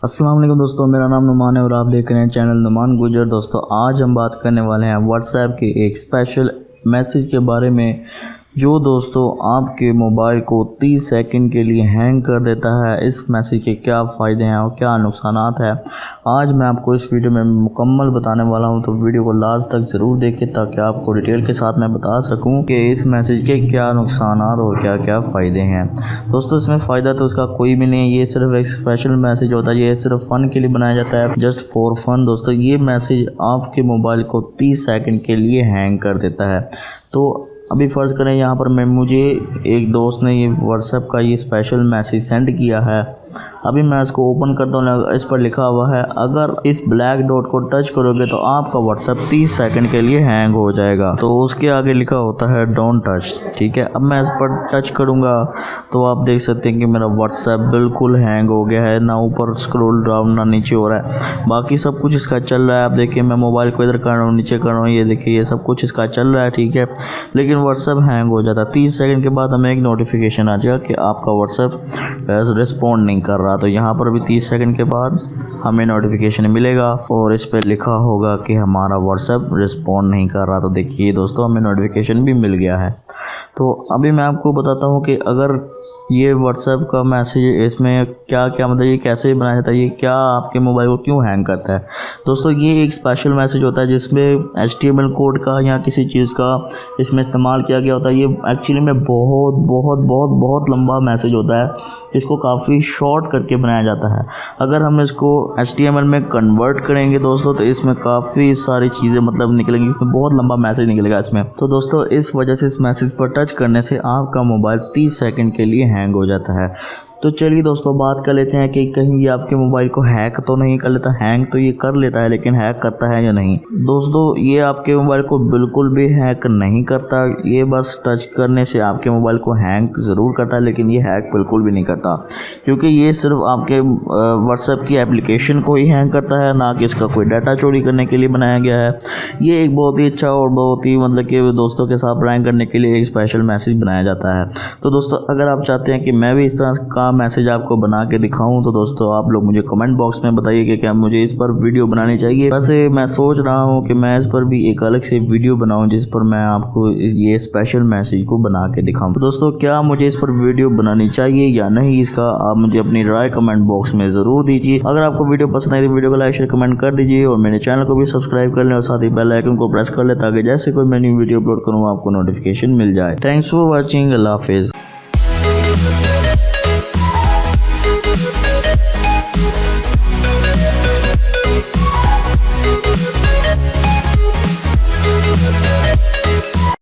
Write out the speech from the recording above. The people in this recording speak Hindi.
अस्सलाम वालेकुम दोस्तों, मेरा नाम नुमान है और आप देख रहे हैं चैनल नुमान गुजर। दोस्तों आज हम बात करने वाले हैं व्हाट्सएप के एक स्पेशल मैसेज के बारे में जो दोस्तों आपके मोबाइल को 30 सेकंड के लिए हैंग कर देता है। इस मैसेज के क्या फ़ायदे हैं और क्या नुकसानात हैं, आज मैं आपको इस वीडियो में मुकम्मल बताने वाला हूं। तो वीडियो को लास्ट तक ज़रूर देखें ताकि आपको डिटेल के साथ मैं बता सकूं कि इस मैसेज के क्या नुकसानात और क्या क्या फ़ायदे हैं। दोस्तों इसमें फ़ायदा तो उसका कोई भी नहीं है, ये सिर्फ एक स्पेशल मैसेज होता है, ये सिर्फ फ़न के लिए बनाया जाता है, जस्ट फॉर फन। दोस्तों ये मैसेज आपके मोबाइल को 30 सेकंड के लिए हैंग कर देता है। तो अभी फ़र्ज़ करें यहाँ पर मुझे एक दोस्त ने ये व्हाट्सएप का ये स्पेशल मैसेज सेंड किया है। अभी मैं इसको ओपन करता हूँ, इस पर लिखा हुआ है अगर इस ब्लैक डॉट को टच करोगे तो आपका व्हाट्सएप 30 सेकंड के लिए हैंग हो जाएगा। तो उसके आगे लिखा होता है डोंट टच, ठीक है। अब मैं इस पर टच करूँगा तो आप देख सकते हैं कि मेरा व्हाट्सएप बिल्कुल हैंग हो गया है, ना ऊपर स्क्रॉल डाउन ना नीचे हो रहा है, बाकी सब कुछ इसका चल रहा है। आप देखिए मैं मोबाइल को इधर कर रहा हूँ, नीचे कर रहा हूँ, ये देखिए ये सब कुछ इसका चल रहा है, ठीक है, लेकिन व्हाट्सएप हैंग हो जाता है। 30 सेकंड के बाद हमें एक नोटिफिकेशन आ जाएगा कि आपका व्हाट्सएप रिस्पॉन्ड नहीं कर रहा। तो यहाँ पर भी 30 सेकंड के बाद हमें नोटिफिकेशन मिलेगा और इस पर लिखा होगा कि हमारा व्हाट्सएप रिस्पॉन्ड नहीं कर रहा। तो देखिए दोस्तों हमें नोटिफिकेशन भी मिल गया है। तो अभी मैं आपको बताता हूँ कि अगर ये व्हाट्सएप का मैसेज इसमें क्या क्या मतलब ये कैसे बनाया जाता है, ये क्या आपके मोबाइल को क्यों हैंग करता है। दोस्तों ये एक स्पेशल मैसेज होता है जिसमें HTML कोड का या किसी चीज़ का इसमें इस्तेमाल किया गया होता है। ये एक्चुअली में बहुत लंबा मैसेज होता है, इसको काफ़ी शॉर्ट करके बनाया जाता है। अगर हम इसको HTML में कन्वर्ट करेंगे दोस्तों तो इसमें काफ़ी सारी चीज़ें मतलब निकलेंगी, इसमें बहुत लंबा मैसेज निकलेगा इसमें। तो दोस्तों इस वजह से इस मैसेज पर टच करने से आपका मोबाइल 30 सेकंड के लिए हैंग हो जाता है। तो चलिए दोस्तों बात कर लेते हैं कि कहीं ये आपके मोबाइल को हैक तो नहीं कर लेता। हैंग तो ये कर लेता है लेकिन हैक करता है या नहीं। दोस्तों ये आपके मोबाइल को बिल्कुल भी हैक नहीं करता, ये बस टच करने से आपके मोबाइल को हैंग ज़रूर करता है लेकिन ये हैक बिल्कुल भी नहीं करता, क्योंकि ये सिर्फ आपके व्हाट्सएप की एप्लीकेशन को ही हैंग करता है, ना कि इसका कोई डाटा चोरी करने के लिए बनाया गया है। ये एक बहुत ही अच्छा और बहुत ही मतलब कि दोस्तों के साथ प्रैंक करने के लिए एक स्पेशल मैसेज बनाया जाता है। तो दोस्तों अगर आप चाहते हैं कि मैं भी इस तरह का मैसेज आपको बना के दिखाऊं तो दोस्तों आप लोग मुझे कमेंट बॉक्स में बताइए कि क्या मुझे इस पर वीडियो बनानी चाहिए। वैसे मैं सोच रहा हूं कि मैं इस पर भी एक अलग से वीडियो बनाऊं जिस पर मैं आपको ये स्पेशल मैसेज को बना के दिखाऊं। तो दोस्तों क्या मुझे इस पर वीडियो बनानी चाहिए या नहीं, इसका आप मुझे अपनी राय कमेंट बॉक्स में ज़रूर दीजिए। अगर आपको वीडियो पसंद आई तो वीडियो को लाइक शेयर कमेंट कर दीजिए और मेरे चैनल को भी सब्सक्राइब कर लें और साथ ही बेल आइकन को प्रेस कर लें ताकि जैसे कोई मैं न्यू वीडियो अपलोड करूँ आपको नोटिफिकेशन मिल जाए। थैंक्स फॉर वॉचिंग, अल्लाह हाफिज़।